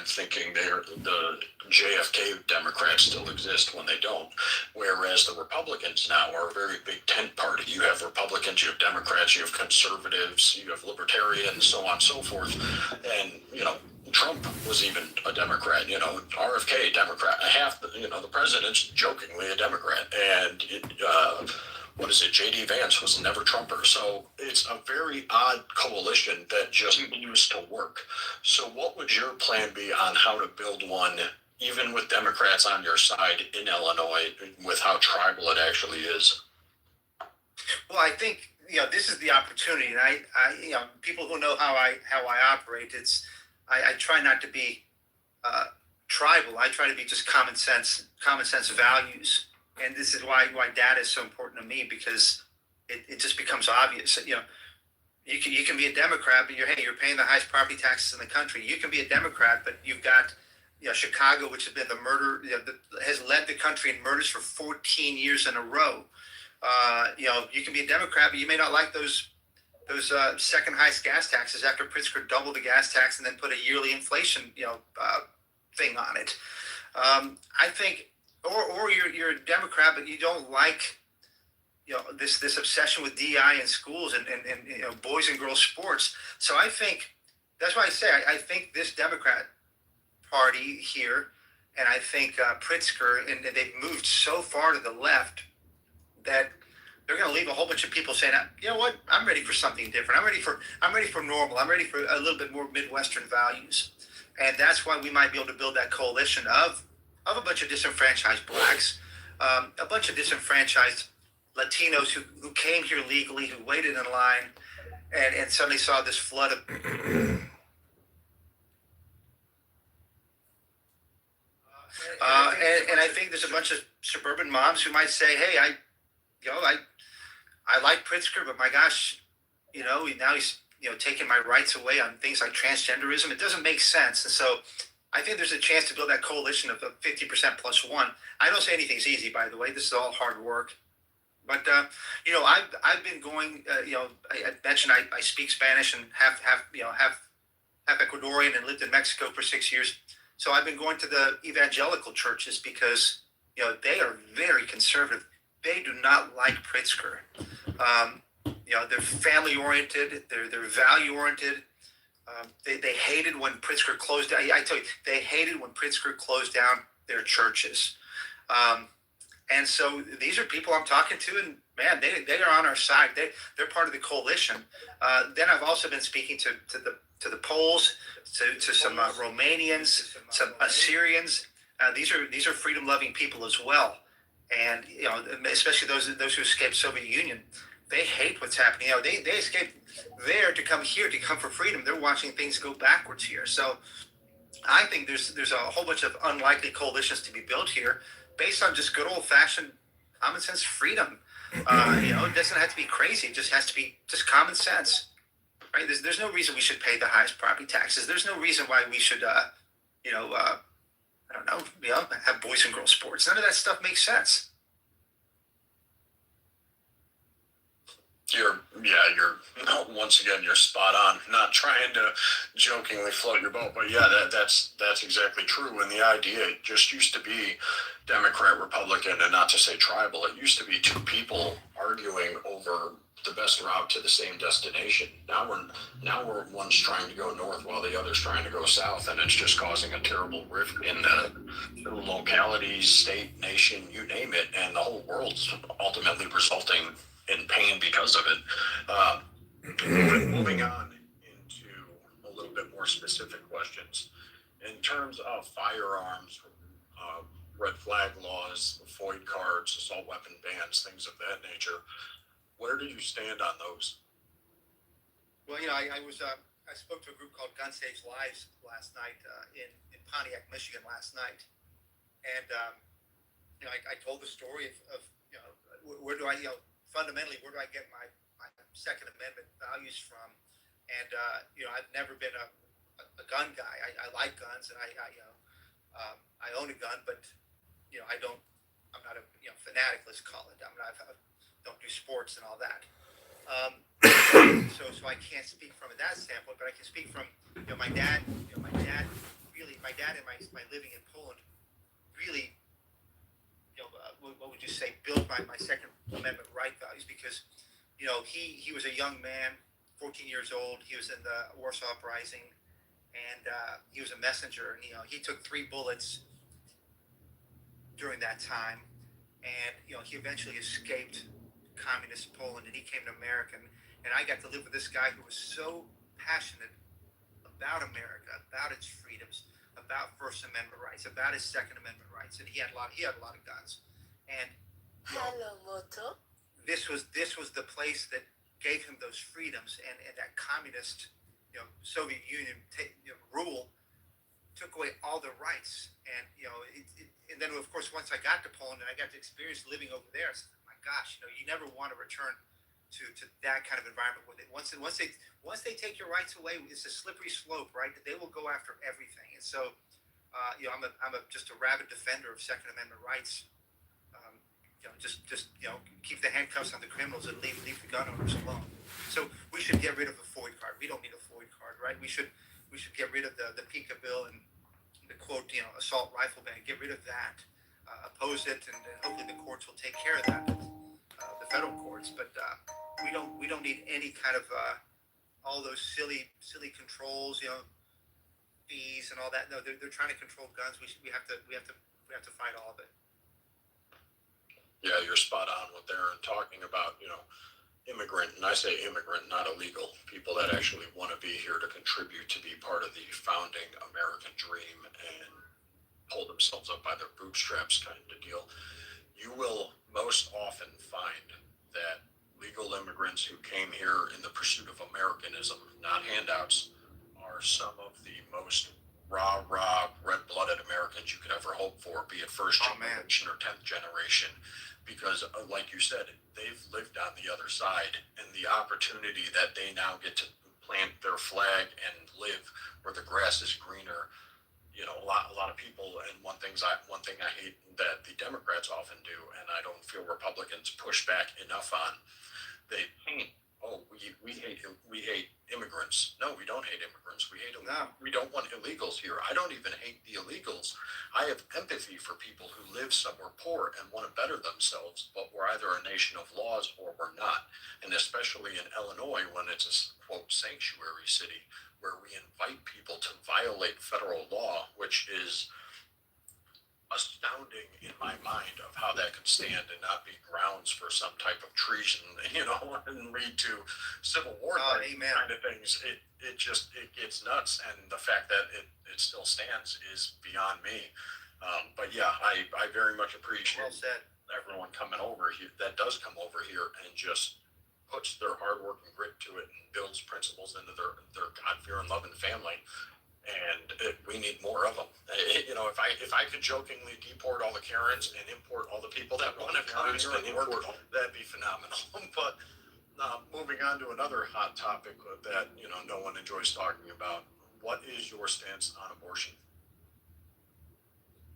time thinking the JFK Democrats still exist when they don't. Whereas the Republicans now are a very big tent party. You have Republicans, you have Democrats, you have conservatives, you have libertarians, so on and so forth. And, Trump was even a Democrat, RFK, Democrat. The president's jokingly a Democrat. And J.D. Vance was never Trumper. So it's a very odd coalition that just used to work. So what would your plan be on how to build one, even with Democrats on your side in Illinois, with how tribal it actually is? Well, I think, this is the opportunity. And I people who know how I operate, I try not to be tribal. I try to be just common sense values. And this is why data is so important to me, because it just becomes obvious that, you can be a Democrat, but you're paying the highest property taxes in the country. You can be a Democrat, but you've got, Chicago, which has been has led the country in murders for 14 years in a row. You can be a Democrat, but you may not like those second highest gas taxes after Pritzker doubled the gas tax and then put a yearly inflation, thing on it. I think, or you're a Democrat, but you don't like, this obsession with DI in schools and boys and girls sports. So I think that's why I say I think this Democrat Party here, and I think Pritzker, and they've moved so far to the left that they're going to leave a whole bunch of people saying, you know what, I'm ready for something different. I'm ready for normal. I'm ready for a little bit more Midwestern values. And that's why we might be able to build that coalition of a bunch of disenfranchised blacks, a bunch of disenfranchised Latinos who came here legally, who waited in line, and suddenly saw this flood of and I think there's a bunch of suburban moms who might say, hey, I like Pritzker, but my gosh, now he's taking my rights away on things like transgenderism. It doesn't make sense. And so I think there's a chance to build that coalition of 50% plus one. I don't say anything's easy, by the way. This is all hard work. But I've been going. I mentioned I speak Spanish and half Ecuadorian, and lived in Mexico for 6 years. So I've been going to the evangelical churches because they are very conservative. They do not like Pritzker. They're family oriented. They're value oriented. They hated when Pritzker closed down. I tell you, they hated when Pritzker closed down their churches. And so these are people I'm talking to, and man, they are on our side. They're part of the coalition. Then I've also been speaking to the Poles, to some Romanians, some Assyrians. These are freedom loving people as well, and especially those who escaped Soviet Union. They hate what's happening. They escaped there to come here, to come for freedom. They're watching things go backwards here. So I think there's a whole bunch of unlikely coalitions to be built here based on just good old-fashioned common sense freedom. It doesn't have to be crazy. It just has to be just common sense, right? There's no reason we should pay the highest property taxes. There's no reason why we should, I don't know, have boys and girls sports. None of that stuff makes sense. You're once again, you're spot on. Not trying to jokingly float your boat, but yeah, that's exactly true. And the idea just used to be Democrat, Republican, and not to say tribal. It used to be two people arguing over the best route to the same destination. Now we're one's trying to go north while the other's trying to go south, and it's just causing a terrible rift in the localities, state, nation, you name it, and the whole world's ultimately resulting in pain because of it. Moving on into a little bit more specific questions. In terms of firearms, red flag laws, FOID cards, assault weapon bans, things of that nature, where do you stand on those? Well, I spoke to a group called Gun Saves Lives last night in Pontiac, Michigan last night. And, I told the story of where do I, fundamentally, where do I get my Second Amendment values from? And I've never been a gun guy. I like guns, and I own a gun, but I'm not a fanatic, let's call it. I don't do sports and all that. So I can't speak from that standpoint, but I can speak from my dad. My my dad and my living in Poland really, what would you say, built my Second Amendment right values because, he was a young man, 14 years old. He was in the Warsaw Uprising, and he was a messenger. And he took 3 bullets during that time, and he eventually escaped communist Poland, and he came to America. And I got to live with this guy who was so passionate about America, about its freedoms, about First Amendment rights, about his Second Amendment rights, and he had a lot of guns. And Hello, Moto. this was the place that gave him those freedoms, and that communist, Soviet Union rule took away all the rights. And and then of course once I got to Poland and I got to experience living over there, I said, oh my gosh, you never want to return to that kind of environment with it. Once they take your rights away, it's a slippery slope, right? They will go after everything. And so, I'm just a rabid defender of Second Amendment rights. Just keep the handcuffs on the criminals and leave the gun owners alone. So we should get rid of the FOID card. We don't need a FOID card, right? We should get rid of the PICA bill and the quote, assault rifle ban. Get rid of that. Oppose it, and hopefully the courts will take care of that. The federal courts, but we don't need any kind of all those silly controls, fees and all that. No, they're trying to control guns. We have to fight all of it. Yeah, you're spot on with Aaron talking about, immigrant, and I say immigrant, not illegal, people that actually want to be here to contribute, to be part of the founding American dream and pull themselves up by their bootstraps kind of deal. You will most often find that legal immigrants who came here in the pursuit of Americanism, not handouts, are some of the most raw, red-blooded Americans you could ever hope for, be it first generation or 10th generation, because like you said, they've lived on the other side, and the opportunity that they now get to plant their flag and live where the grass is greener. A lot of people, and one thing I hate that the Democrats often do, and I don't feel Republicans push back enough on, they paint, we hate immigrants. No, we don't hate immigrants. We hate them. No. We don't want illegals here. I don't even hate the illegals. I have empathy for people who live somewhere poor and want to better themselves, but we're either a nation of laws or we're not. And especially in Illinois, when it's a quote sanctuary city, where we invite people to violate federal law, which is astounding in my mind of how that could stand and not be grounds for some type of treason, and lead to civil war kind of things. It gets nuts, and the fact that it still stands is beyond me. But yeah, I very much appreciate everyone coming over here that does come over here and just puts their hard work and grit to it and builds principles into their God-fearing, loving family. And we need more of them. If I could jokingly deport all the Karens and import all the people that want to come here and work, that'd be phenomenal. But moving on to another hot topic that no one enjoys talking about. What is your stance on abortion?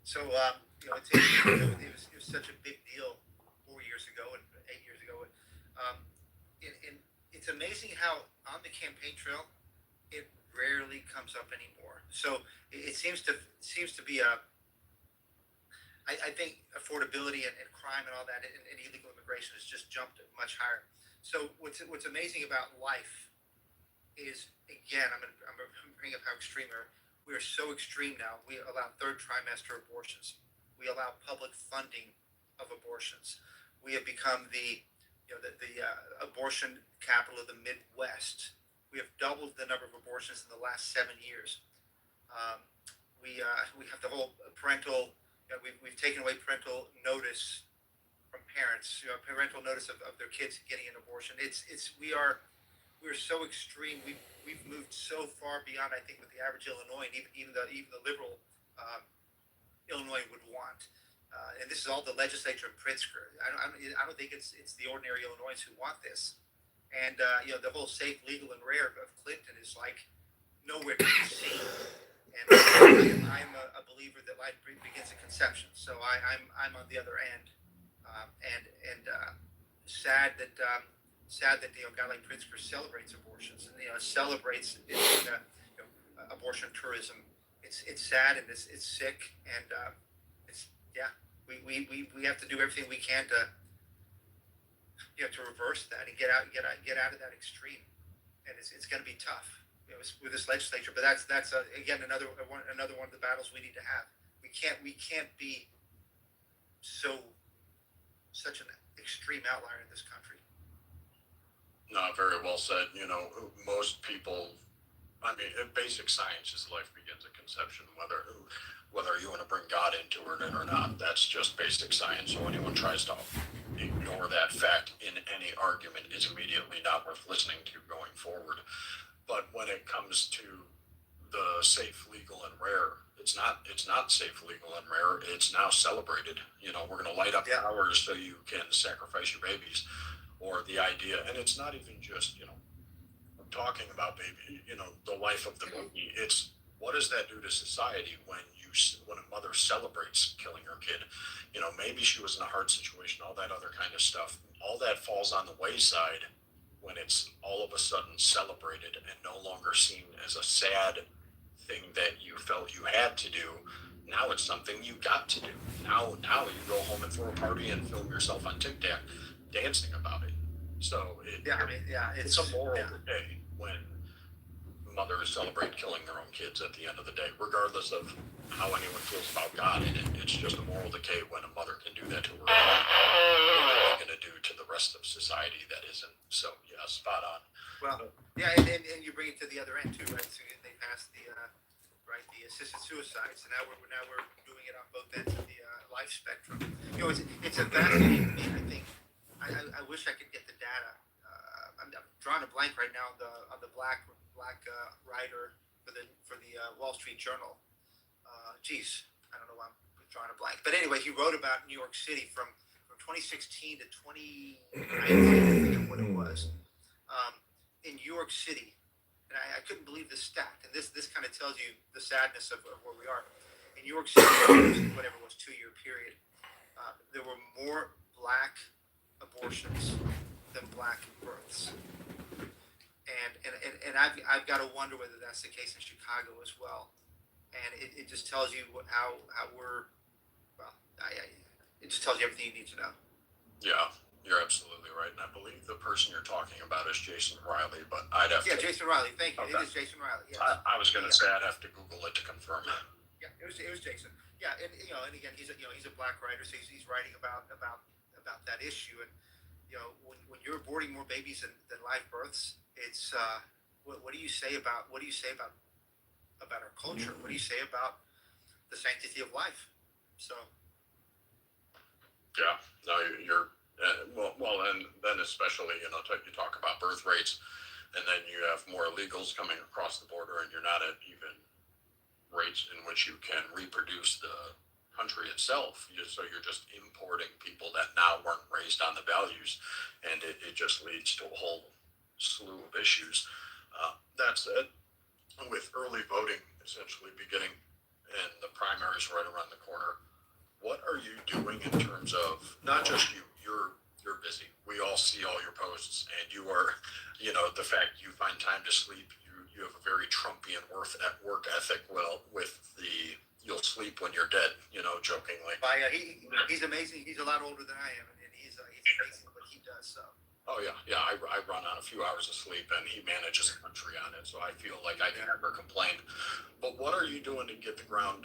So it was such a big deal 4 years ago and 8 years ago. And it's amazing how on the campaign trail it rarely comes up anymore. So it seems to be I think affordability and crime and all that and illegal immigration has just jumped much higher. So what's amazing about life is, again, I'm bringing up how extreme we are so extreme now. We allow third trimester abortions. We allow public funding of abortions. We have become the abortion capital of the Midwest. We have doubled the number of abortions in the last 7 years. We have the whole parental. We've taken away parental notice from parents. Parental notice of their kids getting an abortion. We're so extreme. We've moved so far beyond, I think, what the average Illinois and even the liberal Illinois would want. And this is all the legislature of Pritzker. I don't think it's the ordinary Illinoisans who want this. And the whole safe, legal, and rare of Clinton is like nowhere to be seen. And I'm a believer that life begins at conception. So I'm on the other end, and sad that a guy like Pritzker celebrates abortions and celebrates abortion tourism. it's sad and it's sick, and it's yeah. We have to do everything we can to to reverse that and get out of that extreme, and it's going to be tough. With this legislature, but that's again another one of the battles we need to have. We can't be such an extreme outlier in this country. No, very well said. Most people, I mean, basic science is life begins at conception. Whether you want to bring God into it or not, that's just basic science. So anyone tries to ignore that fact in any argument is immediately not worth listening to going forward. But when it comes to the safe, legal, and rare, it's not safe, legal, and rare. It's now celebrated. We're going to light up towers so you can sacrifice your babies, or the idea, and it's not even just talking about baby, the life of the baby. It's what does that do to society when a mother celebrates killing her kid? Maybe she was in a hard situation, all that other kind of stuff. All that falls on the wayside when it's all of a sudden celebrated and no longer seen as a sad thing that you felt you had to do. Now it's something you got to do. Now you go home and throw a party and film yourself on TikTok dancing about it. So it's a moral decay when mothers celebrate killing their own kids at the end of the day, regardless of how anyone feels about God in it. It's just a moral decay when a mother can do that to her own. What are they going to do to the rest of society that isn't? So yeah, spot on. Well, yeah, and you bring it to the other end too, right? So they passed the assisted suicides, and now we're doing it on both ends of the life spectrum. It's a fascinating thing. I think I wish I could get the data. I'm drawing a blank right now on the black writer for the Wall Street Journal. I don't know why I'm drawing a blank, but anyway, he wrote about New York City from 2016 to 2019. I forget what it was. In New York City, and I couldn't believe this stat, and this kind of tells you the sadness of where we are. In New York City, whatever it was, 2-year period, there were more black abortions than black births, and I've got to wonder whether that's the case in Chicago as well. And it just tells you how we're it just tells you everything you need to know. Yeah, you're absolutely right, and I believe the person you're talking about is Jason Riley, but I'd have to. Yeah, Jason Riley. Thank you. Okay. It is Jason Riley. Yes. I was going to say I'd have to Google it to confirm. Yeah, it was Jason. Yeah, and and again, he's a black writer, so he's writing about that issue. And when you're aborting more babies than live births, it's what do you say about our culture? What do you say about the sanctity of life? So. Yeah, no, you're well, and then especially you talk about birth rates, and then you have more illegals coming across the border, and you're not at even rates in which you can reproduce the country itself. So you're just importing people that now weren't raised on the values, and it just leads to a whole slew of issues. That said, with early voting essentially beginning and the primaries right around the corner, what are you doing in terms of not just you? You're busy. We all see all your posts, and you are, the fact you find time to sleep. You have a very Trumpian work ethic. Well, with the you'll sleep when you're dead. Jokingly. He's amazing. He's a lot older than I am, and he's amazing what he does. So. Oh yeah. I run on a few hours of sleep, and he manages the country on it. So I feel like I can never complain. But what are you doing to get the ground